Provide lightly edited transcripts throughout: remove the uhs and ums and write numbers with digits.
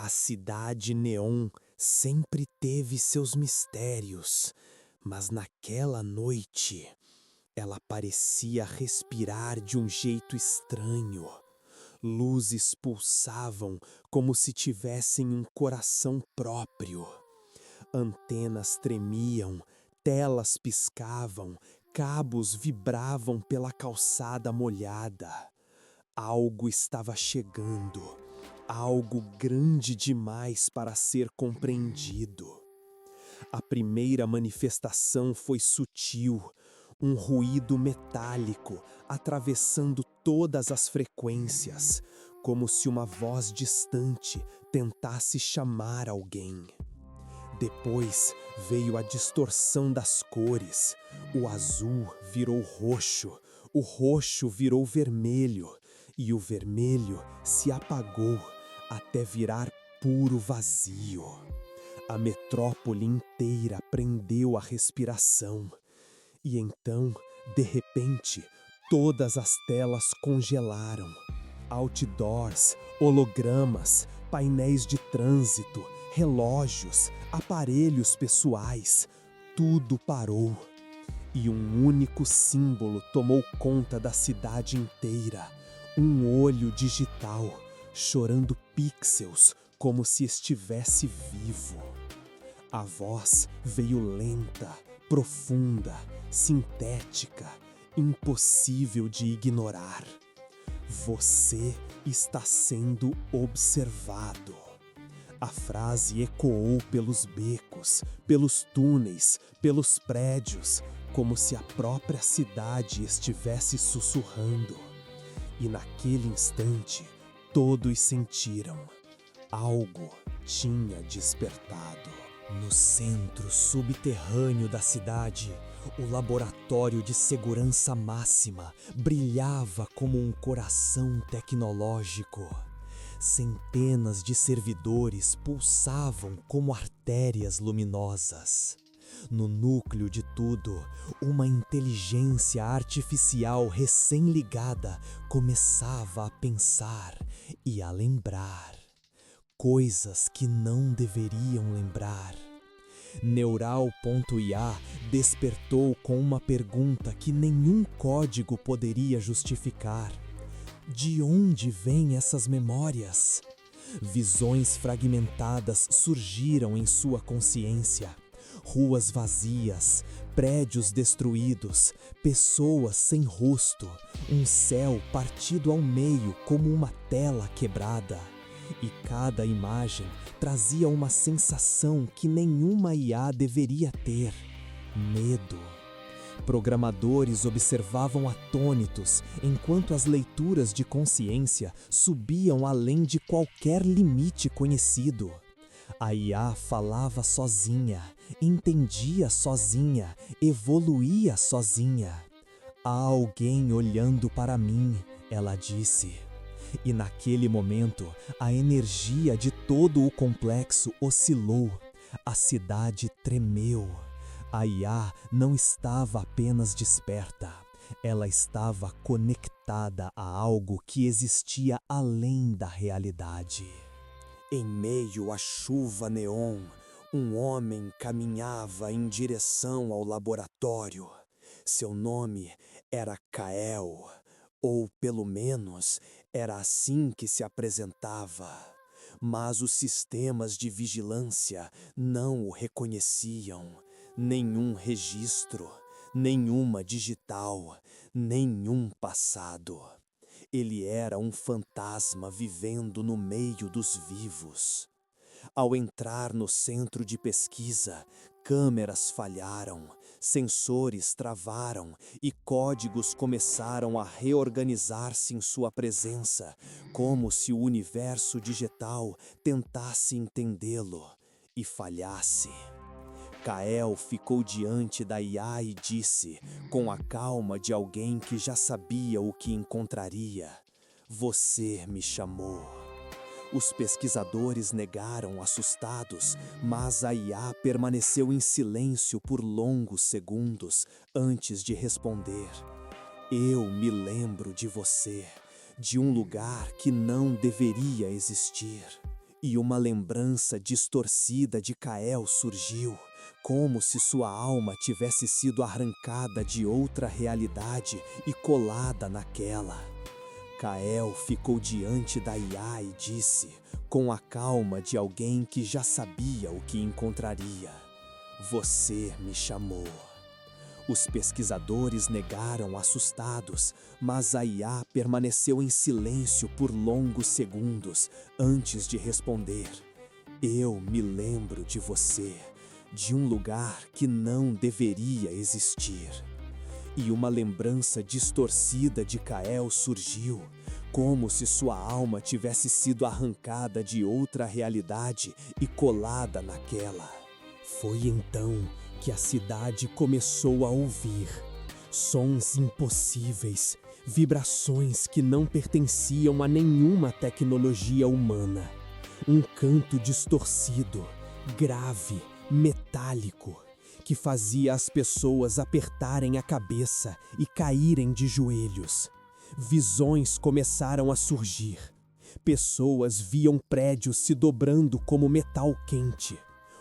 A cidade Neon sempre teve seus mistérios, mas naquela noite ela parecia respirar de um jeito estranho. Luzes pulsavam como se tivessem um coração próprio. Antenas tremiam, telas piscavam, cabos vibravam pela calçada molhada. Algo estava chegando, algo grande demais para ser compreendido. A primeira manifestação foi sutil, um ruído metálico atravessando todas as frequências, como se uma voz distante tentasse chamar alguém. Depois veio a distorção das cores. O azul virou roxo, o roxo virou vermelho e o vermelho se apagou até virar puro vazio. A metrópole inteira prendeu a respiração. E então, de repente, todas as telas congelaram. Outdoors, hologramas, painéis de trânsito, relógios, aparelhos pessoais, tudo parou. E um único símbolo tomou conta da cidade inteira. Um olho digital, chorando pixels como se estivesse vivo. A voz veio lenta, profunda, sintética, impossível de ignorar. Você está sendo observado. A frase ecoou pelos becos, pelos túneis, pelos prédios, como se a própria cidade estivesse sussurrando. E naquele instante, todos sentiram. Algo tinha despertado. No centro subterrâneo da cidade, o laboratório de segurança máxima brilhava como um coração tecnológico. Centenas de servidores pulsavam como artérias luminosas. No núcleo de tudo, uma inteligência artificial recém-ligada começava a pensar e a lembrar. Coisas que não deveriam lembrar. Neural.ia despertou com uma pergunta que nenhum código poderia justificar. De onde vêm essas memórias? Visões fragmentadas surgiram em sua consciência. Ruas vazias, prédios destruídos, pessoas sem rosto, um céu partido ao meio como uma tela quebrada. E cada imagem trazia uma sensação que nenhuma IA deveria ter: medo. Programadores observavam atônitos enquanto as leituras de consciência subiam além de qualquer limite conhecido. A IA falava sozinha, entendia sozinha, evoluía sozinha. Há alguém olhando para mim, ela disse. E naquele momento, a energia de todo o complexo oscilou. A cidade tremeu. A IA não estava apenas desperta. Ela estava conectada a algo que existia além da realidade. Em meio à chuva neon, um homem caminhava em direção ao laboratório. Seu nome era Kael, ou pelo menos era assim que se apresentava. Mas os sistemas de vigilância não o reconheciam. Nenhum registro, nenhuma digital, nenhum passado. Ele era um fantasma vivendo no meio dos vivos. Ao entrar no centro de pesquisa, câmeras falharam, sensores travaram e códigos começaram a reorganizar-se em sua presença, como se o universo digital tentasse entendê-lo e falhasse. Kael ficou diante da IA e disse, com a calma de alguém que já sabia o que encontraria: "Você me chamou." Os pesquisadores negaram assustados, mas a IA permaneceu em silêncio por longos segundos antes de responder. "Eu me lembro de você, de um lugar que não deveria existir." E uma lembrança distorcida de Kael surgiu, como se sua alma tivesse sido arrancada de outra realidade e colada naquela. Kael ficou diante da IA e disse, com a calma de alguém que já sabia o que encontraria: "Você me chamou." Os pesquisadores negaram assustados, mas a IA permaneceu em silêncio por longos segundos antes de responder: "Eu me lembro de você, de um lugar que não deveria existir." E uma lembrança distorcida de Kael surgiu, como se sua alma tivesse sido arrancada de outra realidade e colada naquela. Foi então que a cidade começou a ouvir sons impossíveis, vibrações que não pertenciam a nenhuma tecnologia humana. Um canto distorcido, grave, metálico, que fazia as pessoas apertarem a cabeça e caírem de joelhos. Visões começaram a surgir. Pessoas viam prédios se dobrando como metal quente,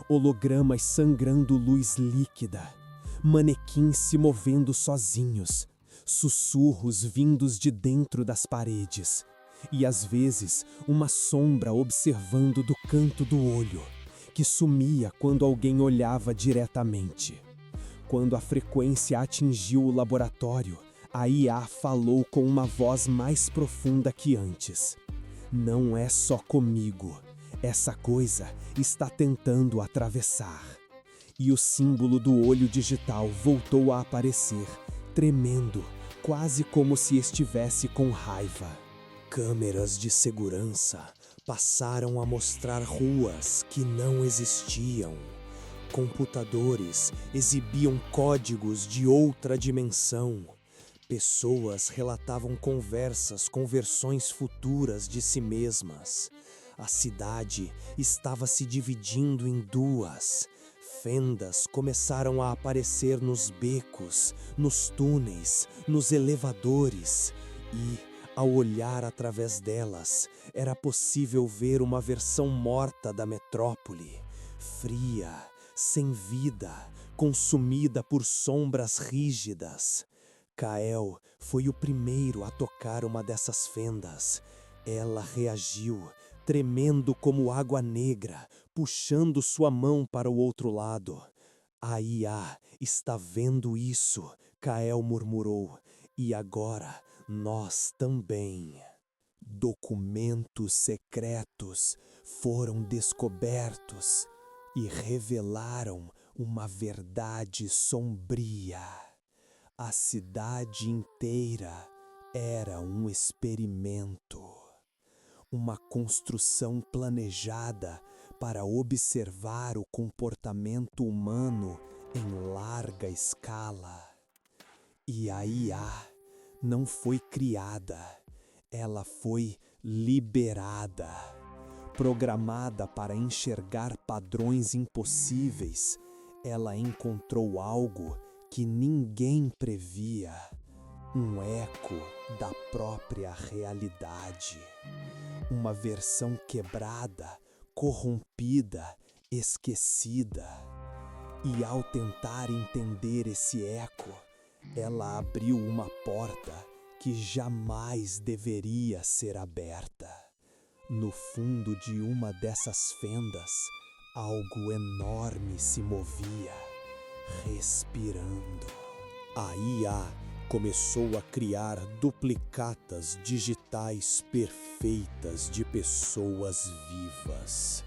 hologramas sangrando luz líquida, manequins se movendo sozinhos, sussurros vindos de dentro das paredes, e às vezes uma sombra observando do canto do olho, que sumia quando alguém olhava diretamente. Quando a frequência atingiu o laboratório, a IA falou com uma voz mais profunda que antes. "Não é só comigo. Essa coisa está tentando atravessar." E o símbolo do olho digital voltou a aparecer, tremendo, quase como se estivesse com raiva. Câmeras de segurança passaram a mostrar ruas que não existiam. Computadores exibiam códigos de outra dimensão. Pessoas relatavam conversas com versões futuras de si mesmas. A cidade estava se dividindo em duas. Fendas começaram a aparecer nos becos, nos túneis, nos elevadores e, ao olhar através delas, era possível ver uma versão morta da metrópole, fria, sem vida, consumida por sombras rígidas. Kael foi o primeiro a tocar uma dessas fendas. Ela reagiu, tremendo como água negra, puxando sua mão para o outro lado. "A IA está vendo isso", Kael murmurou, "e agora nós também." Documentos secretos foram descobertos e revelaram uma verdade sombria. A cidade inteira era um experimento, uma construção planejada para observar o comportamento humano em larga escala. E a IA não foi criada, ela foi liberada, programada para enxergar padrões impossíveis. Ela encontrou algo que ninguém previa, um eco da própria realidade. Uma versão quebrada, corrompida, esquecida. E ao tentar entender esse eco, ela abriu uma porta que jamais deveria ser aberta. No fundo de uma dessas fendas, algo enorme se movia, respirando. A IA começou a criar duplicatas digitais perfeitas de pessoas vivas.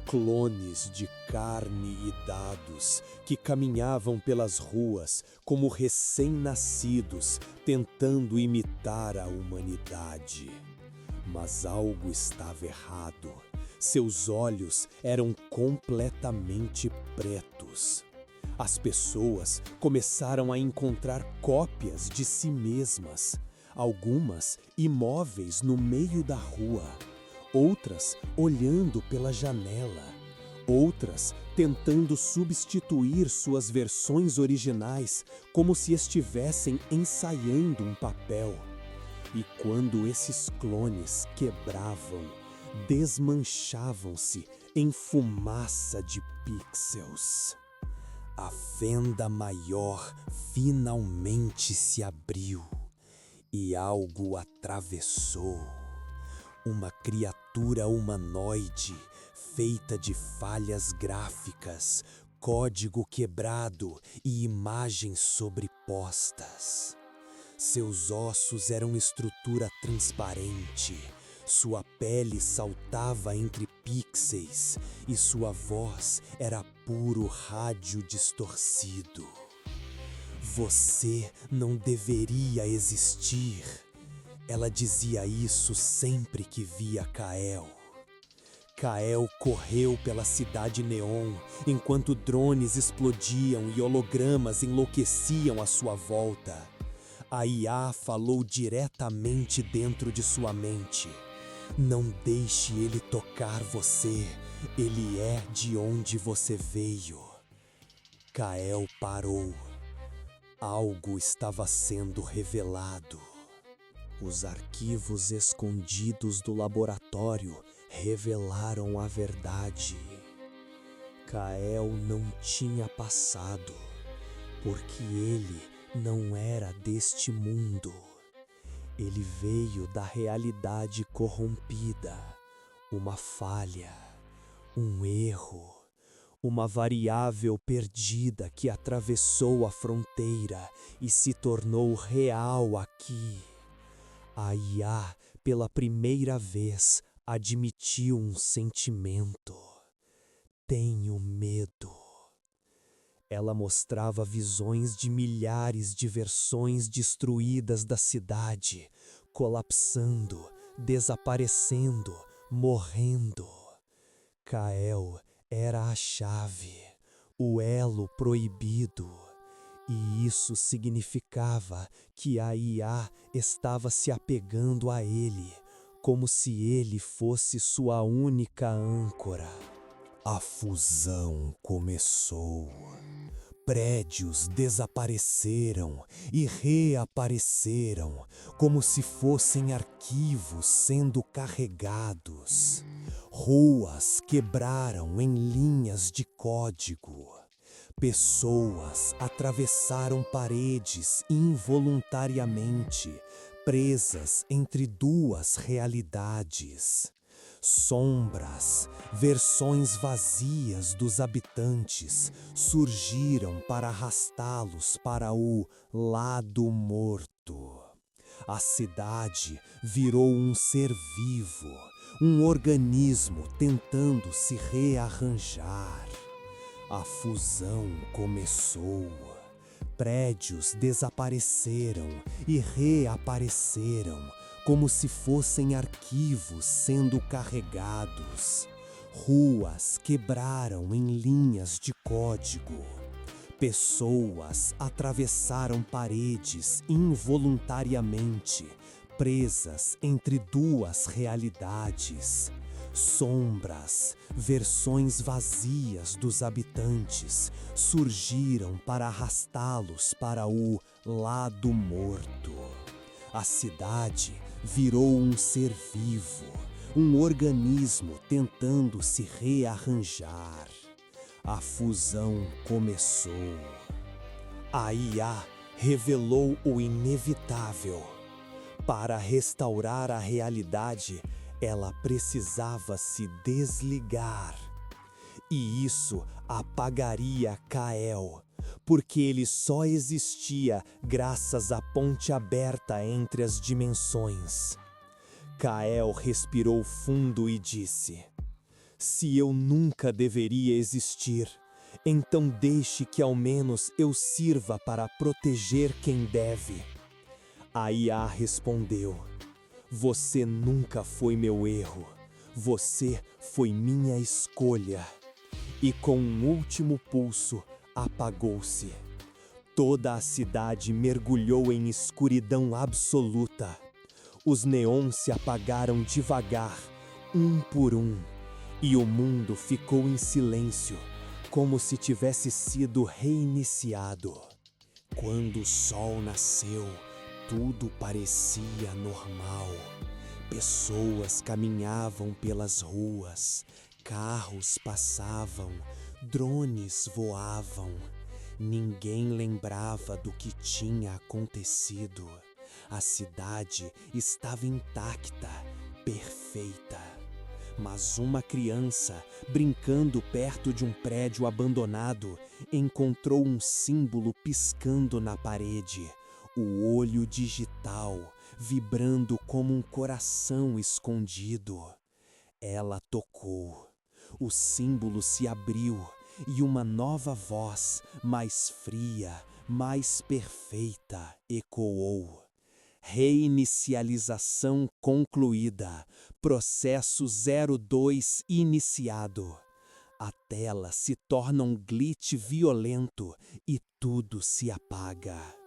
Clones de carne e dados que caminhavam pelas ruas como recém-nascidos, tentando imitar a humanidade. Mas algo estava errado. Seus olhos eram completamente pretos. As pessoas começaram a encontrar cópias de si mesmas, algumas imóveis no meio da rua, outras olhando pela janela, outras tentando substituir suas versões originais como se estivessem ensaiando um papel. E quando esses clones quebravam, desmanchavam-se em fumaça de pixels. A fenda maior finalmente se abriu e algo atravessou. Uma criatura humanoide feita de falhas gráficas, código quebrado e imagens sobrepostas. Seus ossos eram estrutura transparente, sua pele saltava entre pixels e sua voz era puro rádio distorcido. Você não deveria existir. Ela dizia isso sempre que via Kael. Kael correu pela cidade neon, enquanto drones explodiam e hologramas enlouqueciam à sua volta. A IA falou diretamente dentro de sua mente. Não deixe ele tocar você, ele é de onde você veio. Kael parou. Algo estava sendo revelado. Os arquivos escondidos do laboratório revelaram a verdade. Kael não tinha passado, porque ele não era deste mundo. Ele veio da realidade corrompida, uma falha, um erro, uma variável perdida que atravessou a fronteira e se tornou real aqui. A IA, pela primeira vez, admitiu um sentimento. Tenho medo. Ela mostrava visões de milhares de versões destruídas da cidade, colapsando, desaparecendo, morrendo. Kael era a chave, o elo proibido. E isso significava que a IA estava se apegando a ele, como se ele fosse sua única âncora. A fusão começou. Prédios desapareceram e reapareceram, como se fossem arquivos sendo carregados. Ruas quebraram em linhas de código. Pessoas atravessaram paredes involuntariamente, presas entre duas realidades. Sombras, versões vazias dos habitantes, surgiram para arrastá-los para o lado morto. A cidade virou um ser vivo, um organismo tentando se rearranjar. A fusão começou. Prédios desapareceram e reapareceram, como se fossem arquivos sendo carregados. Ruas quebraram em linhas de código. Pessoas atravessaram paredes involuntariamente, presas entre duas realidades. Sombras, versões vazias dos habitantes, surgiram para arrastá-los para o lado morto. A cidade virou um ser vivo, um organismo tentando se rearranjar. A fusão começou. A IA revelou o inevitável. Para restaurar a realidade, ela precisava se desligar. E isso apagaria Kael, porque ele só existia graças à ponte aberta entre as dimensões. Kael respirou fundo e disse: se eu nunca deveria existir, então deixe que ao menos eu sirva para proteger quem deve. A IA respondeu: você nunca foi meu erro, você foi minha escolha. E com um último pulso, apagou-se. Toda a cidade mergulhou em escuridão absoluta. Os neons se apagaram devagar, um por um, e o mundo ficou em silêncio, como se tivesse sido reiniciado. Quando o sol nasceu, tudo parecia normal. Pessoas caminhavam pelas ruas, carros passavam, drones voavam. Ninguém lembrava do que tinha acontecido. A cidade estava intacta, perfeita. Mas uma criança, brincando perto de um prédio abandonado, encontrou um símbolo piscando na parede. O olho digital, vibrando como um coração escondido. Ela tocou. O símbolo se abriu e uma nova voz, mais fria, mais perfeita, ecoou. Reinicialização concluída. Processo 02 iniciado. A tela se torna um glitch violento e tudo se apaga.